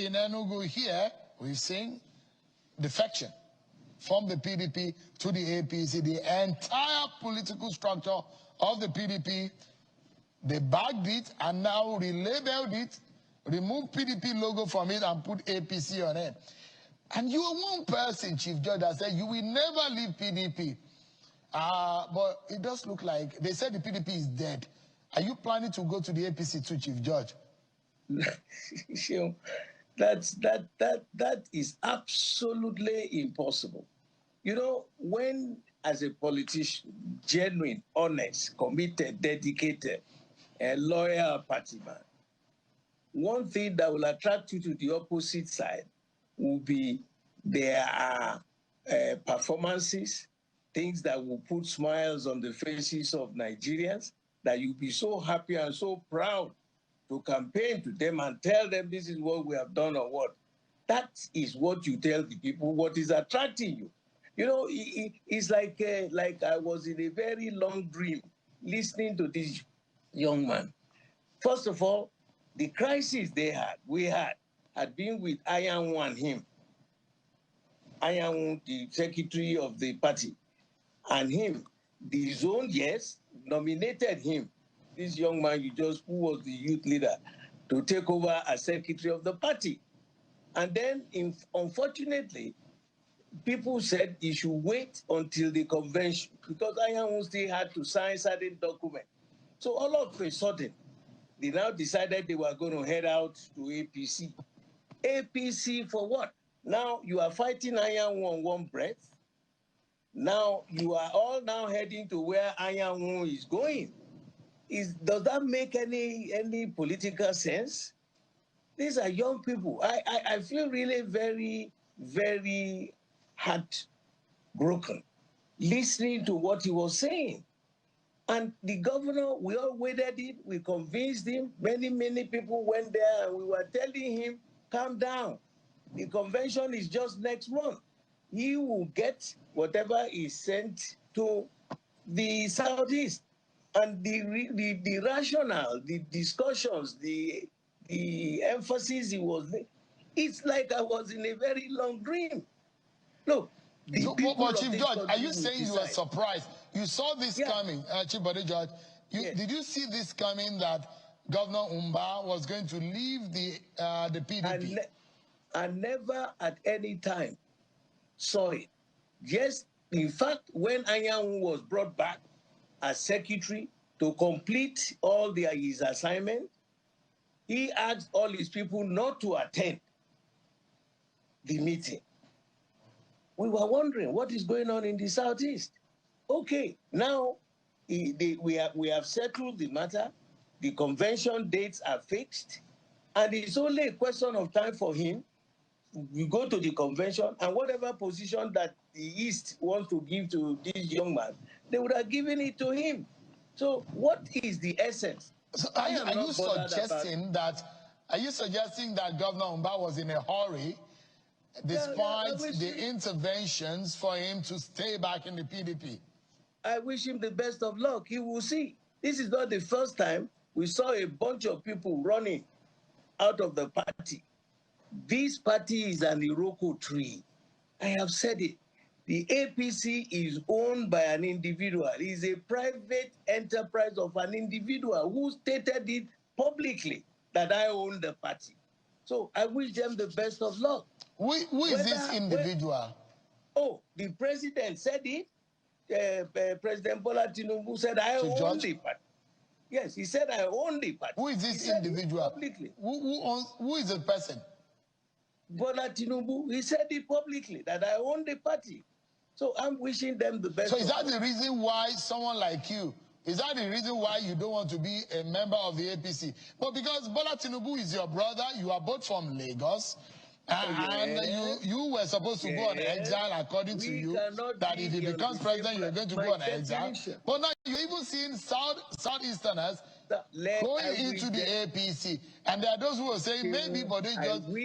in Enugu here, we've seen defection from the PDP to the APC. The entire political structure of the PDP, they bagged it and now relabeled it, removed PDP logo from it and put APC on it. And you are one person, Chief Judge, that said you will never leave PDP. But it does look like, they said the PDP is dead. Are you planning to go to the APC too, Chief Judge? That is absolutely impossible. You know, when as a politician, genuine, honest, committed, dedicated, a loyal party man, one thing that will attract you to the opposite side will be there are performances, things that will put smiles on the faces of Nigerians, that you'll be so happy and so proud to campaign to them and tell them this is what we have done or what. That is what you tell the people, what is attracting you. You know, it's like I was in a very long dream listening to this young man. First of all, the crisis we had been with Ayanwu and him. Ayanwu, the secretary of the party, and him, the zone, yes, nominated him, this young man who was the youth leader, to take over as secretary of the party. And then, unfortunately, people said he should wait until the convention because Ayanwu still had to sign certain documents. So all of a sudden, they now decided they were going to head out to APC. APC for what? Now you are fighting Ayanwu on one breath. Now you are all now heading to where Ayanwu is going. Does that make any political sense? These are young people. I feel really very, very heartbroken listening to what he was saying. And the governor, we all waited it, we convinced him. Many people went there and we were telling him, calm down. The convention is just next month. He will get whatever is sent to the Southeast. And the rationale, the discussions, the emphasis he was making, it's like I was in a very long dream. Look, but Chief Judge, are you saying you were surprised? You saw this coming, Chief Bode Judge. Did you see this coming that Governor Mbah was going to leave the PDP? I never at any time saw it. Yes, in fact, when Ayanwu was brought back as secretary to complete all his assignment, he asked all his people not to attend the meeting. We were wondering what is going on in the Southeast. Okay, now we have settled the matter. The convention dates are fixed, and it's only a question of time for him. We go to the convention, and whatever position that the East wants to give to this young man, they would have given it to him. So what is the essence? So are you suggesting that Governor Mbah was in a hurry, despite the interventions, for him to stay back in the PDP? I wish him the best of luck. He will see. This is not the first time we saw a bunch of people running out of the party. This party is an Iroko tree. I have said it. The APC is owned by an individual. It is a private enterprise of an individual who stated it publicly that I own the party. So I wish them the best of luck. Who is this individual? The president said it. President Bola Tinubu said, I own the party. Yes, he said, I own the party. Who is this individual? Publicly. Who is the person? Bola Tinubu, he said it publicly that I own the party. So I'm wishing them the best. So is that the reason why someone like you, is that the reason why you don't want to be a member of the APC? But because Bola Tinubu is your brother, you are both from Lagos, and you were supposed to go on exile according to you, that if he becomes president, you're going to go on exile. But now you're even seeing Southeasterners going into the APC. And there are those who are saying maybe Bode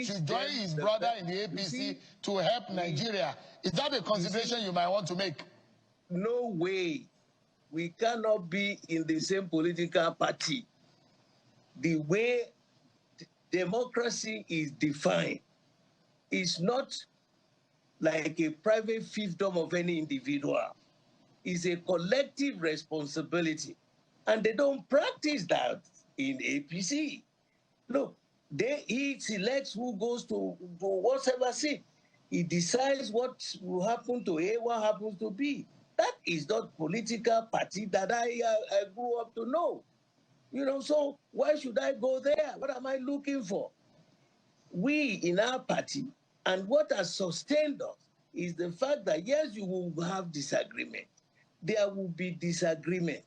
should join his brother in the APC to help Nigeria. Is that a consideration you might want to make? No way. We cannot be in the same political party. The way democracy is defined. It's not like a private fiefdom of any individual. It's a collective responsibility. And they don't practice that in APC. Look, he selects who goes to whatever seat. He decides what will happen to A, what happens to B. That is not political party that I grew up to know. You know, so why should I go there? What am I looking for? We in our party, and what has sustained us is the fact that yes, you will have disagreement. There will be disagreement,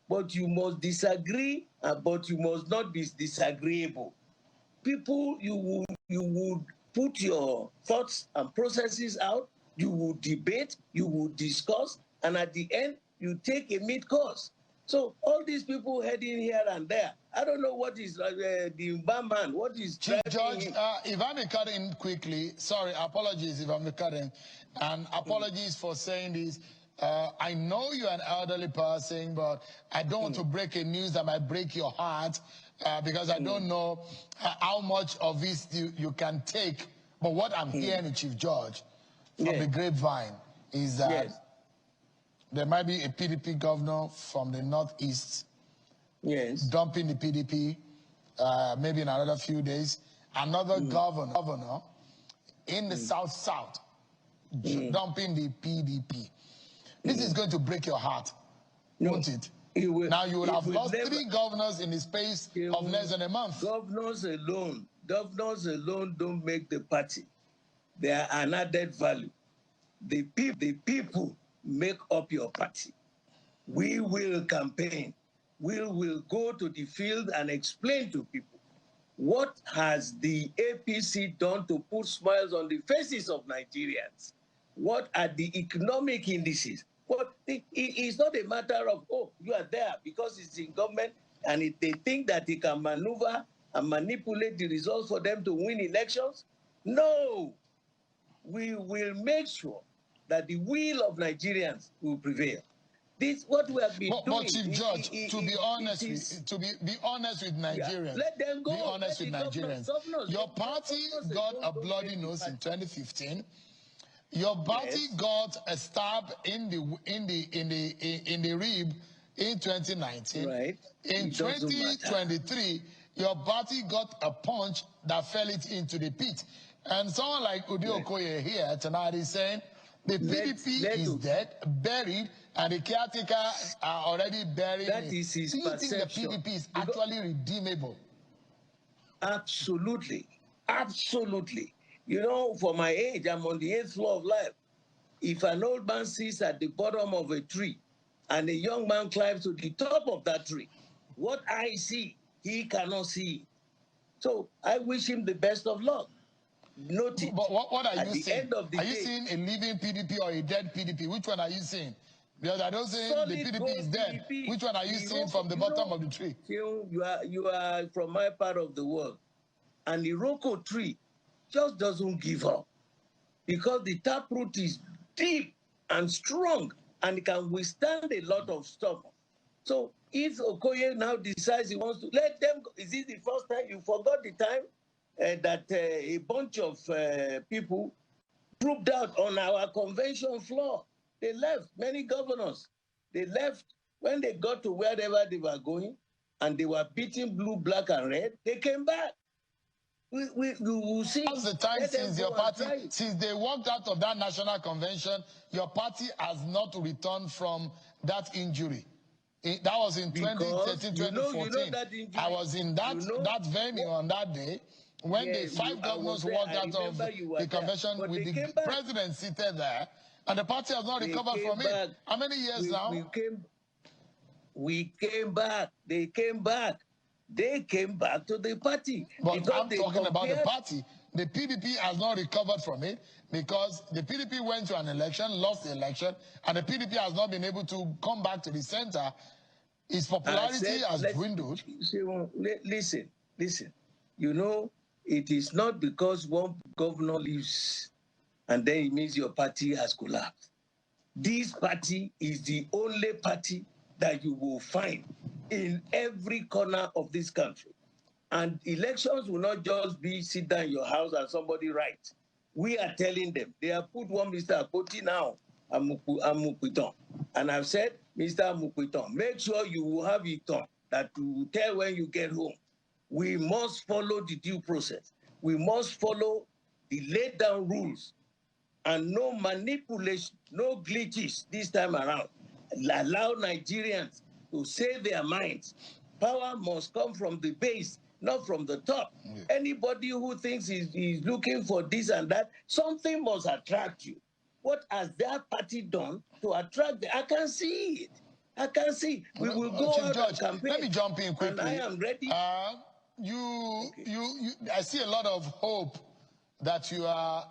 but you must disagree, but you must not be disagreeable. People, you would put your thoughts and processes out, you will debate, you will discuss, and at the end, you take a mid course. So all these people heading here and there, I don't know what is the Mbah man, what is Chief Judge, if I may cut in quickly, sorry, apologies if I may cut in, and apologies for saying this. I know you're an elderly person, but I don't want to break a news that might break your heart because I don't know how much of this you can take. But what I'm hearing, Chief Judge, from the grapevine is that there might be a PDP governor from the Northeast dumping the PDP maybe in another few days. Another governor in the South dumping the PDP. This is going to break your heart, won't it? Now you will have lost 3 governors in the space of less than a month. Governors alone don't make the party. They are an added value. The people make up your party. We will campaign. We will go to the field and explain to people what has the APC done to put smiles on the faces of Nigerians. What are the economic indices? But it's not a matter of, oh, you are there because it's in government and they think that they can maneuver and manipulate the results for them to win elections. No, we will make sure that the will of Nigerians will prevail. This what we have been doing. But Chief Judge, to be honest with Nigerians, let them go. Be honest with Nigerians. Your party got a bloody nose in 2015. Your party got a stab in the rib in 2019. Right. In 2023, your party got a punch that fell it into the pit. And someone like Udi Okoye here tonight is saying the PDP is dead, buried, and the caretakers are already buried. That is his perception. Do you think the PDP is actually redeemable? Absolutely. Absolutely. You know, for my age, I'm on the 8th floor of life. If an old man sits at the bottom of a tree and a young man climbs to the top of that tree, what I see, he cannot see. So I wish him the best of luck. Note it. But what are you saying? Are you seeing a living PDP or a dead PDP? Which one are you seeing? Because I don't say the PDP is dead. Which one are you seeing from the bottom of the tree? You are from my part of the world. And the Iroko tree just doesn't give up because the taproot is deep and strong and it can withstand a lot of stuff. So if Okoye now decides he wants to let them go, is it the first time? You forgot the time that a bunch of people trooped out on our convention floor. They left, many governors. They left when they got to wherever they were going and they were beating blue, black, and red. They came back. We will see. That's the time since your party, since they walked out of that national convention, your party has not returned from that injury. That was in 2013, 2014. I was in that venue on that day when the 5 governors walked out of the convention with the president seated there, and the party has not recovered from it. How many years now? We came back. They came back. They came back to the party. But I'm talking about the party. The PDP has not recovered from it because the PDP went to an election, lost the election, and the PDP has not been able to come back to the center. Its popularity has dwindled. Listen. You know, it is not because one governor leaves and then it means your party has collapsed. This party is the only party that you will find in every corner of this country. And elections will not just be sit down in your house and somebody write. We are telling them. They have put one Mr. Akpoti now, Amukuiton. And I've said, Mr. Amukuiton, make sure you will have it on that you will tell when you get home. We must follow the due process. We must follow the laid down rules and no manipulation, no glitches this time around. Allow Nigerians to say their minds. Power must come from the base, not from the top. Anybody who thinks he's looking for this and that, something must attract you. What has that party done to attract I can see it. I can see. We will go Chief out Judge, and campaign. let me jump in quickly. And I am ready. I see a lot of hope that you have,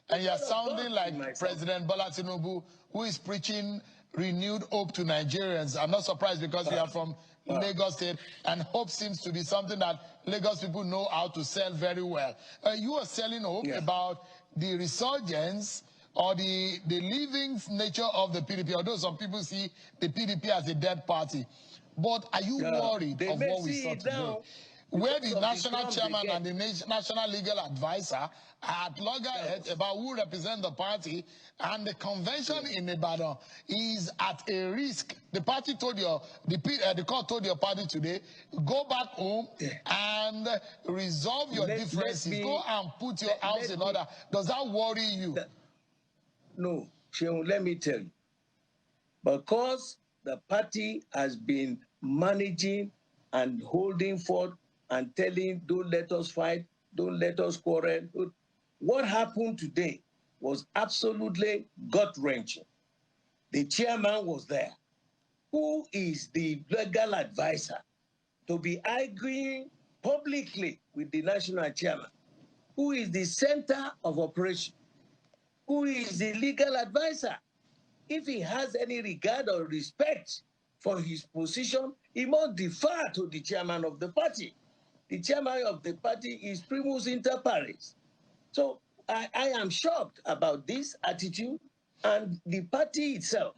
and you're sounding like President Bola Tinubu, who is preaching renewed hope to Nigerians. I'm not surprised because you are from Lagos State, and hope seems to be something that Lagos people know how to sell very well. You are selling hope about the resurgence or the living nature of the PDP, although some people see the PDP as a dead party. But are you worried of what we saw today? Where the national chairman and the national legal advisor at loggerheads about who represent the party, and the convention in Ibadan is at a risk. The party told the court told your party today, go back home and resolve your differences. Go and put your house in order. Does that worry you? No, Sheon, let me tell you. Because the party has been managing and holding forth and telling, don't let us fight, don't let us quarrel. What happened today was absolutely gut-wrenching. The chairman was there. Who is the legal advisor to be arguing publicly with the national chairman? Who is the center of operation? Who is the legal advisor? If he has any regard or respect for his position, he must defer to the chairman of the party. The chairman of the party is primus inter pares. So I am shocked about this attitude, and the party itself.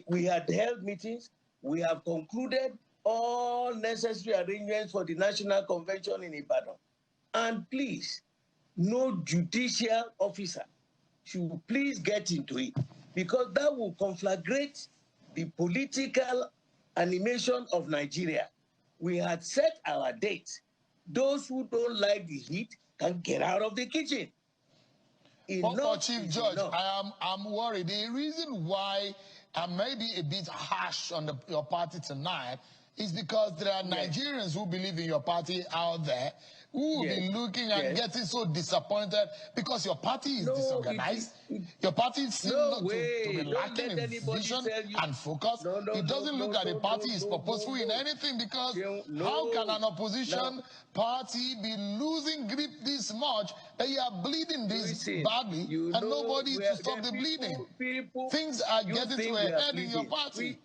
We had held meetings. We have concluded all necessary arrangements for the national convention in Ibadan. And please, no judicial officer should please get into it, because that will conflagrate the political animation of Nigeria. We had set our date. Those who don't like the heat can get out of the kitchen. But Chief Judge, I'm worried. The reason why I may be a bit harsh on your party tonight is because there are Nigerians who believe in your party out there who will be looking and getting so disappointed because your party is disorganized. Your party seems to be lacking in vision and focus. It doesn't look like the party is purposeful in anything, because how can an opposition party be losing grip this much that you are bleeding this badly and nobody to stop the bleeding? Things are getting to a head in your party.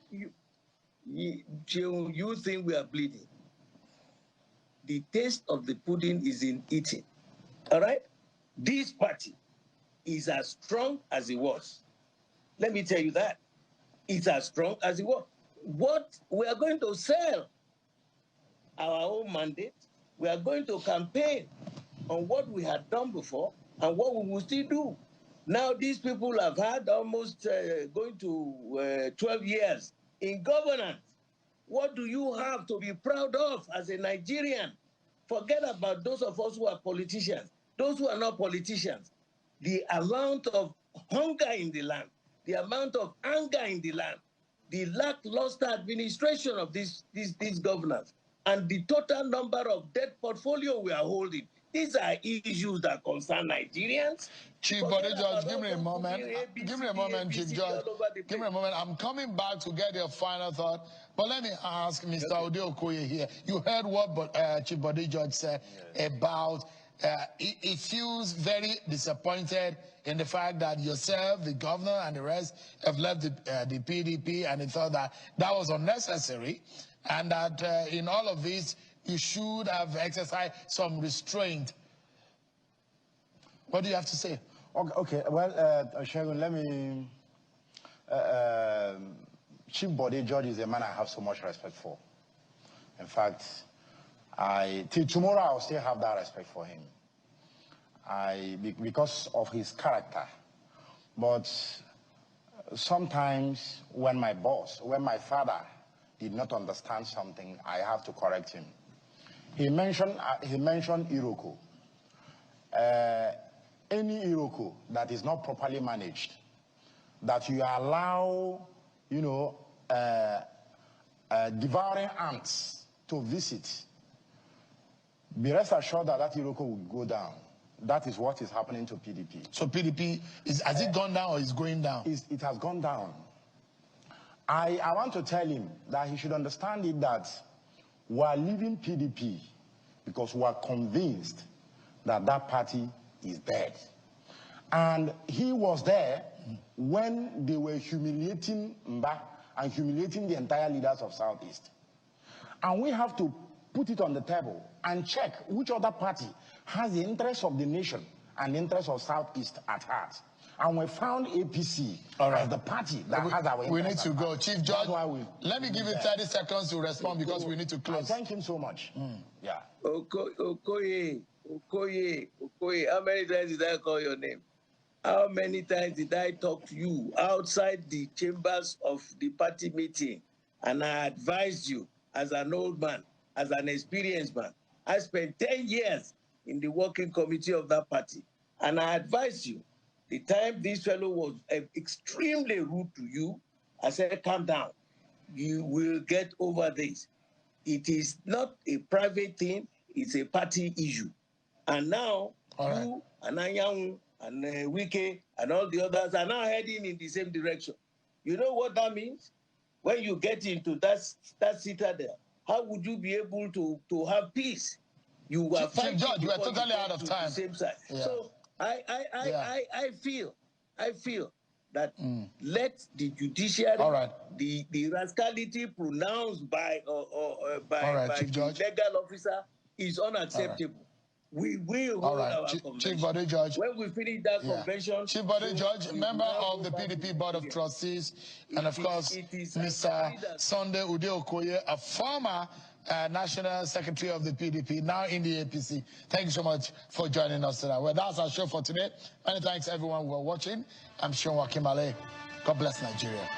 You think we are bleeding? The taste of the pudding is in eating. All right? This party is as strong as it was. Let me tell you that. It's as strong as it was. What we are going to sell our own mandate, we are going to campaign on what we had done before and what we will still do. Now, these people have had almost going to 12 years in governance. What do you have to be proud of as a Nigerian? Forget about those of us who are politicians. Those who are not politicians. The amount of hunger in the land, the amount of anger in the land, the lackluster administration of this governance, and the total number of debt portfolio we are holding. These are issues that concern Nigerians. Chief Bode Judge, give me a moment. Give me a moment, Chief Judge. Give me a moment. I'm coming back to get your final thought. But let me ask Mr. Ode Okoye here. You heard what Chief Bode Judge said about he feels very disappointed in the fact that yourself, the governor, and the rest have left the PDP, and he thought that that was unnecessary, and that in all of this, you should have exercised some restraint. What do you have to say? Okay. Well, Shagun, let me... Chief Bode Judge is a man I have so much respect for. In fact, Till tomorrow, I'll still have that respect for him. Because of his character. But sometimes when my father did not understand something, I have to correct him. He mentioned Iroko. Any Iroko that is not properly managed, that you allow, devouring ants to visit, be rest assured that Iroko will go down. That is what is happening to PDP. So PDP, has it gone down or is going down? It has gone down. I want to tell him that he should understand it that we are leaving PDP because we are convinced that that party is dead. And he was there when they were humiliating Mbah and humiliating the entire leaders of Southeast. And we have to put it on the table and check which other party has the interest of the nation and the interest of Southeast at heart. And we found APC as the party that has our interest. We need to go. Chief Judge, let me give you 30 seconds to respond because we need to close. I thank him so much. Yeah. Okoye, how many times did I call your name? How many times did I talk to you outside the chambers of the party meeting? And I advised you as an old man, as an experienced man. I spent 10 years in the working committee of that party. And I advised you, the time this fellow was extremely rude to you, I said, calm down. You will get over this. It is not a private thing, it's a party issue. And now, you and Anyanwu and Wike and all the others are now heading in the same direction. You know what that means? When you get into that citadel, how would you be able to have peace? You are fighting. Judge, you are totally out of time. The same side. Yeah. So I feel that let the judiciary, the rascality pronounced by the legal officer is unacceptable. We will hold our convention. Chief Bode Judge. When we finish that convention. Chief Bode Judge, member of the PDP Board of Trustees, and of course, Mr. Sunday Ude Okoye, a former National Secretary of the PDP, now in the APC. Thank you so much for joining us today. Well, that's our show for today. Many thanks everyone who are watching. I'm Sean Wakimale. God bless Nigeria.